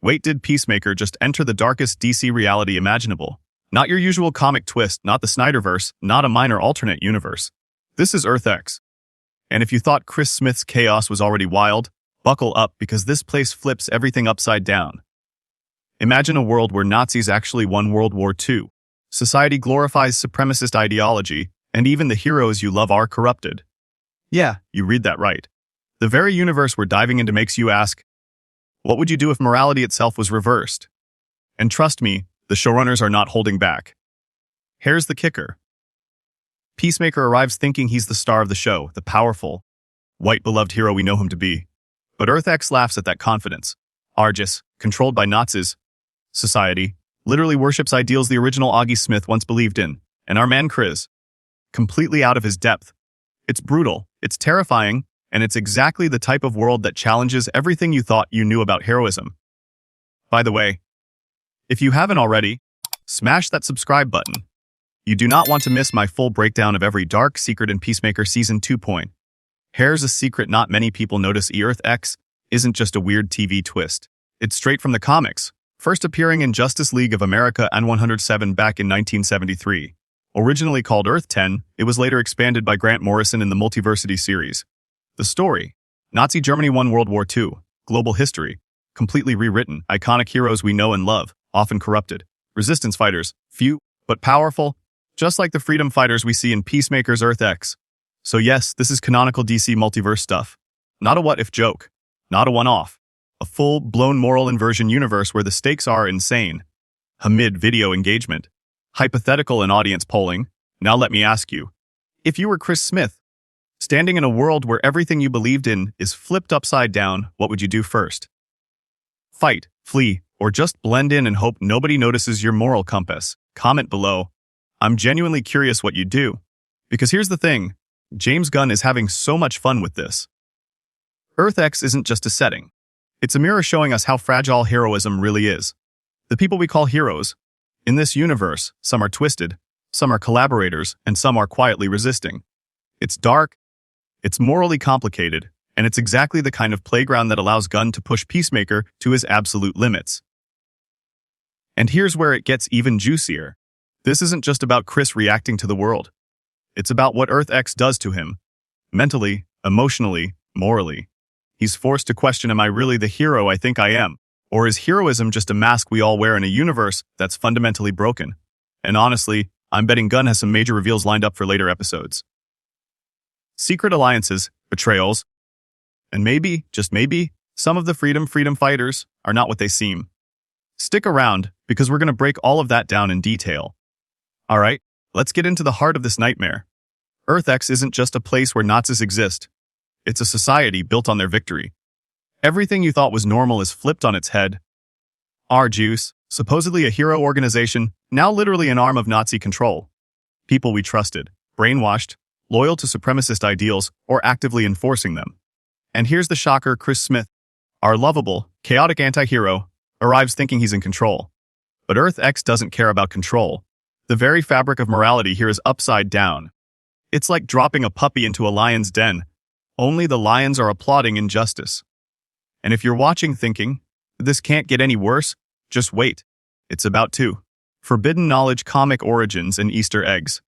Wait, did Peacemaker just enter the darkest DC reality imaginable? Not your usual comic twist, not the Snyderverse, not a minor alternate universe. This is Earth X. And if you thought Chris Smith's chaos was already wild, buckle up because this place flips everything upside down. Imagine a world where Nazis actually won World War II. Society glorifies supremacist ideology, and even the heroes you love are corrupted. Yeah, you read that right. The very universe we're diving into makes you ask, what would you do if morality itself was reversed? And trust me, the showrunners are not holding back. Here's the kicker. Peacemaker arrives thinking he's the star of the show, the powerful, white beloved hero we know him to be. But Earth X laughs at that confidence. Argus, controlled by Nazis, society, literally worships ideals the original Augie Smith once believed in, and our man Chris, completely out of his depth. It's brutal, it's terrifying, and it's exactly the type of world that challenges everything you thought you knew about heroism. By the way, if you haven't already, smash that subscribe button. You do not want to miss my full breakdown of every dark secret in Peacemaker Season 2. Here's a secret not many people notice. Earth X isn't just a weird TV twist. It's straight from the comics, first appearing in Justice League of America #107 back in 1973. Originally called Earth 10, it was later expanded by Grant Morrison in the Multiversity series. The story: Nazi Germany won World War II, global history, completely rewritten, iconic heroes we know and love, often corrupted, resistance fighters, few, but powerful, just like the freedom fighters we see in Peacemaker's Earth X. So yes, this is canonical DC multiverse stuff. Not a what-if joke, not a one-off, a full-blown moral inversion universe where the stakes are insane. Amid video engagement, hypothetical and audience polling, now let me ask you, if you were Chris Smith, standing in a world where everything you believed in is flipped upside down, what would you do first? Fight, flee, or just blend in and hope nobody notices your moral compass? Comment below. I'm genuinely curious what you'd do. Because here's the thing, James Gunn is having so much fun with this. Earth X isn't just a setting. It's a mirror showing us how fragile heroism really is. The people we call heroes, in this universe, some are twisted, some are collaborators, and some are quietly resisting. It's dark, it's morally complicated, and it's exactly the kind of playground that allows Gunn to push Peacemaker to his absolute limits. And here's where it gets even juicier. This isn't just about Chris reacting to the world. It's about what Earth X does to him. Mentally, emotionally, morally. He's forced to question, am I really the hero I think I am? Or is heroism just a mask we all wear in a universe that's fundamentally broken? And honestly, I'm betting Gunn has some major reveals lined up for later episodes. Secret alliances, betrayals, and maybe, just maybe, some of the freedom fighters are not what they seem. Stick around, because we're going to break all of that down in detail. Alright, let's get into the heart of this nightmare. Earth X isn't just a place where Nazis exist. It's a society built on their victory. Everything you thought was normal is flipped on its head. Argus, supposedly a hero organization, now literally an arm of Nazi control. People we trusted, brainwashed, loyal to supremacist ideals, or actively enforcing them. And here's the shocker, Chris Smith, our lovable, chaotic anti-hero, arrives thinking he's in control. But Earth X doesn't care about control. The very fabric of morality here is upside down. It's like dropping a puppy into a lion's den. Only the lions are applauding injustice. And if you're watching thinking, this can't get any worse, just wait. It's about to. Forbidden knowledge, comic origins, and Easter eggs.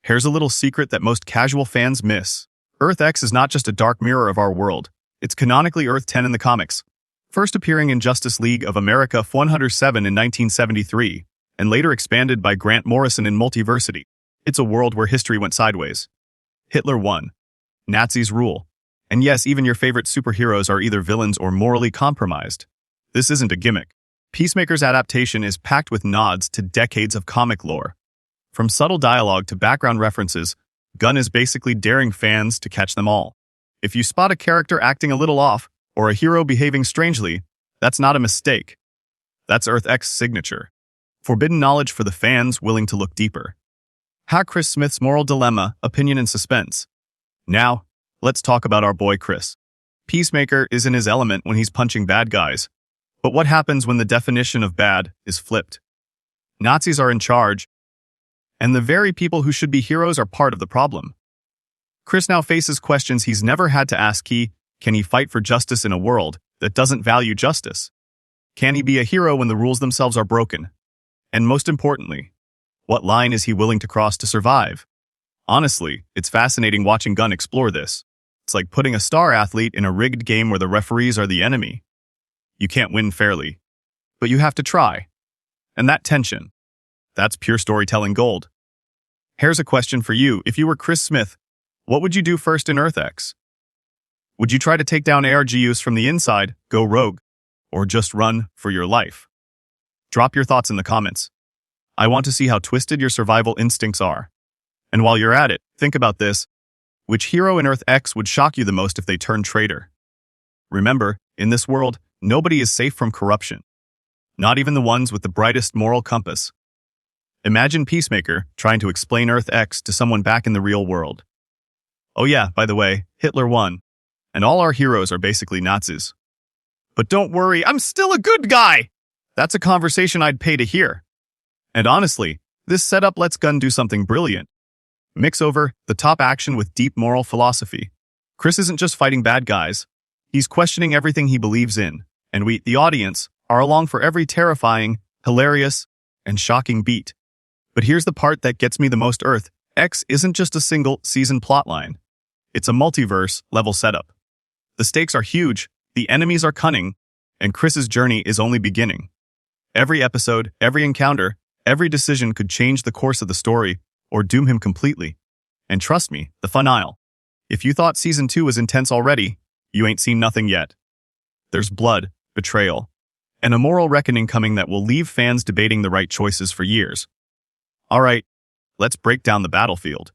Here's a little secret that most casual fans miss. Earth X is not just a dark mirror of our world. It's canonically Earth 10 in the comics. First appearing in Justice League of America 107 in 1973, and later expanded by Grant Morrison in Multiversity. It's a world where history went sideways. Hitler won. Nazis rule. And yes, even your favorite superheroes are either villains or morally compromised. This isn't a gimmick. Peacemaker's adaptation is packed with nods to decades of comic lore. From subtle dialogue to background references, Gunn is basically daring fans to catch them all. If you spot a character acting a little off, or a hero behaving strangely, that's not a mistake. That's Earth X's signature. Forbidden knowledge for the fans willing to look deeper. Chris Smith's moral dilemma, opinion, and suspense. Now, let's talk about our boy Chris. Peacemaker is in his element when he's punching bad guys. But what happens when the definition of bad is flipped? Nazis are in charge, and the very people who should be heroes are part of the problem. Chris now faces questions he's never had to ask. Can he fight for justice in a world that doesn't value justice? Can he be a hero when the rules themselves are broken? And most importantly, what line is he willing to cross to survive? Honestly, it's fascinating watching Gunn explore this. It's like putting a star athlete in a rigged game where the referees are the enemy. You can't win fairly, but you have to try. And that tension, that's pure storytelling gold. Here's a question for you. If you were Chris Smith, what would you do first in Earth X? Would you try to take down ARGUs from the inside, go rogue, or just run for your life? Drop your thoughts in the comments. I want to see how twisted your survival instincts are. And while you're at it, think about this. Which hero in Earth X would shock you the most if they turned traitor? Remember, in this world, nobody is safe from corruption. Not even the ones with the brightest moral compass. Imagine Peacemaker trying to explain Earth X to someone back in the real world. Oh yeah, by the way, Hitler won. And all our heroes are basically Nazis. But don't worry, I'm still a good guy! That's a conversation I'd pay to hear. And honestly, this setup lets Gunn do something brilliant. Mix over the top action with deep moral philosophy. Chris isn't just fighting bad guys. He's questioning everything he believes in. And we, the audience, are along for every terrifying, hilarious, and shocking beat. But here's the part that gets me the most. Earth X isn't just a single season plotline. It's a multiverse-level setup. The stakes are huge, the enemies are cunning, and Chris's journey is only beginning. Every episode, every encounter, every decision could change the course of the story or doom him completely. And trust me, the fun aisle. If you thought Season 2 was intense already, you ain't seen nothing yet. There's blood, betrayal, and a moral reckoning coming that will leave fans debating the right choices for years. Alright, let's break down the battlefield.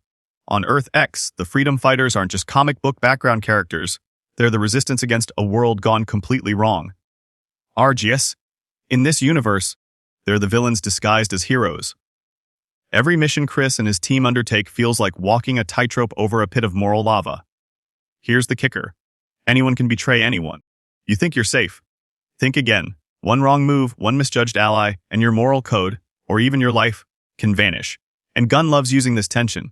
On Earth X, the freedom fighters aren't just comic book background characters. They're the resistance against a world gone completely wrong. RGS, in this universe, they're the villains disguised as heroes. Every mission Chris and his team undertake feels like walking a tightrope over a pit of moral lava. Here's the kicker. Anyone can betray anyone. You think you're safe. Think again. One wrong move, one misjudged ally, and your moral code, or even your life, can vanish. And Gunn loves using this tension.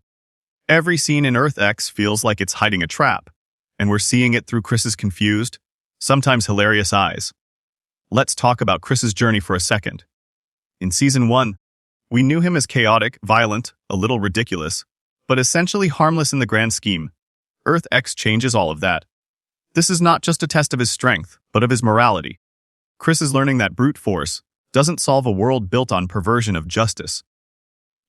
Every scene in Earth X feels like it's hiding a trap, and we're seeing it through Chris's confused, sometimes hilarious eyes. Let's talk about Chris's journey for a second. In Season 1, we knew him as chaotic, violent, a little ridiculous, but essentially harmless in the grand scheme. Earth X changes all of that. This is not just a test of his strength, but of his morality. Chris is learning that brute force doesn't solve a world built on perversion of justice.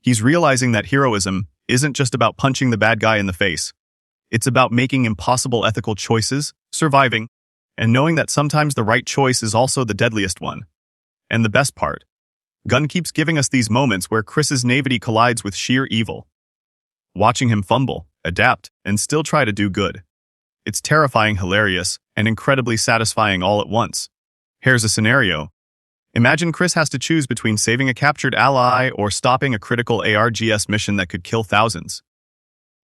He's realizing that heroism isn't just about punching the bad guy in the face. It's about making impossible ethical choices, surviving, and knowing that sometimes the right choice is also the deadliest one. And the best part, Gunn keeps giving us these moments where Chris's naivety collides with sheer evil. Watching him fumble, adapt, and still try to do good. It's terrifying, hilarious, and incredibly satisfying all at once. Here's a scenario. Imagine Chris has to choose between saving a captured ally or stopping a critical ARGS mission that could kill thousands.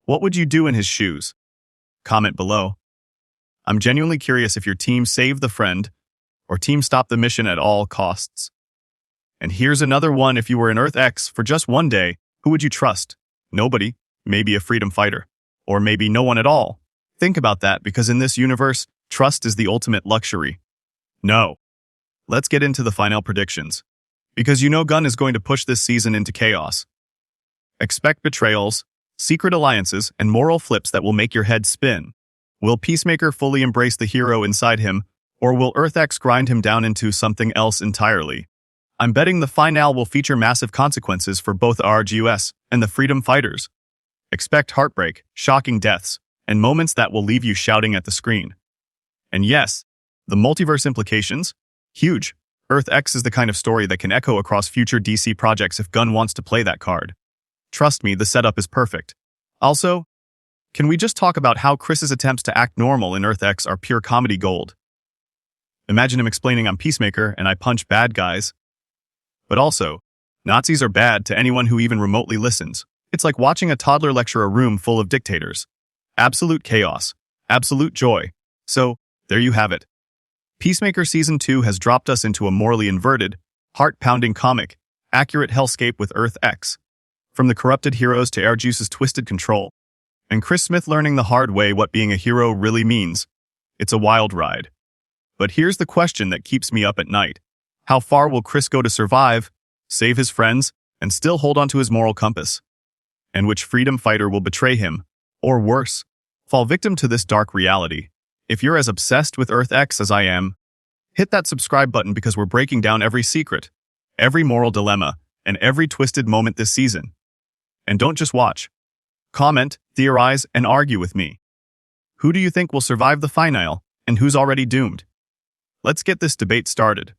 What would you do in his shoes? Comment below. I'm genuinely curious if your team save the friend or team stop the mission at all costs. And here's another one. If you were in Earth X for just one day, who would you trust? Nobody, maybe a freedom fighter, or maybe no one at all. Think about that, because in this universe, trust is the ultimate luxury. No. Let's get into the final predictions, because you know Gunn is going to push this season into chaos. Expect betrayals, secret alliances, and moral flips that will make your head spin. Will Peacemaker fully embrace the hero inside him, or will Earth X grind him down into something else entirely? I'm betting the finale will feature massive consequences for both RGUS and the freedom fighters. Expect heartbreak, shocking deaths, and moments that will leave you shouting at the screen. And yes, the multiverse implications? Huge. Earth X is the kind of story that can echo across future DC projects if Gunn wants to play that card. Trust me, the setup is perfect. Also, can we just talk about how Chris's attempts to act normal in Earth X are pure comedy gold? Imagine him explaining I'm Peacemaker and I punch bad guys. But also, Nazis are bad to anyone who even remotely listens. It's like watching a toddler lecture a room full of dictators. Absolute chaos. Absolute joy. So, there you have it. Peacemaker Season 2 has dropped us into a morally inverted, heart-pounding comic, accurate hellscape with Earth X. From the corrupted heroes to Airjuice's twisted control. And Chris Smith learning the hard way what being a hero really means. It's a wild ride. But here's the question that keeps me up at night. How far will Chris go to survive, save his friends, and still hold onto his moral compass? And which freedom fighter will betray him, or worse, fall victim to this dark reality? If you're as obsessed with Earth X as I am, hit that subscribe button because we're breaking down every secret, every moral dilemma, and every twisted moment this season. And don't just watch. Comment, theorize, and argue with me. Who do you think will survive the finale, and who's already doomed? Let's get this debate started.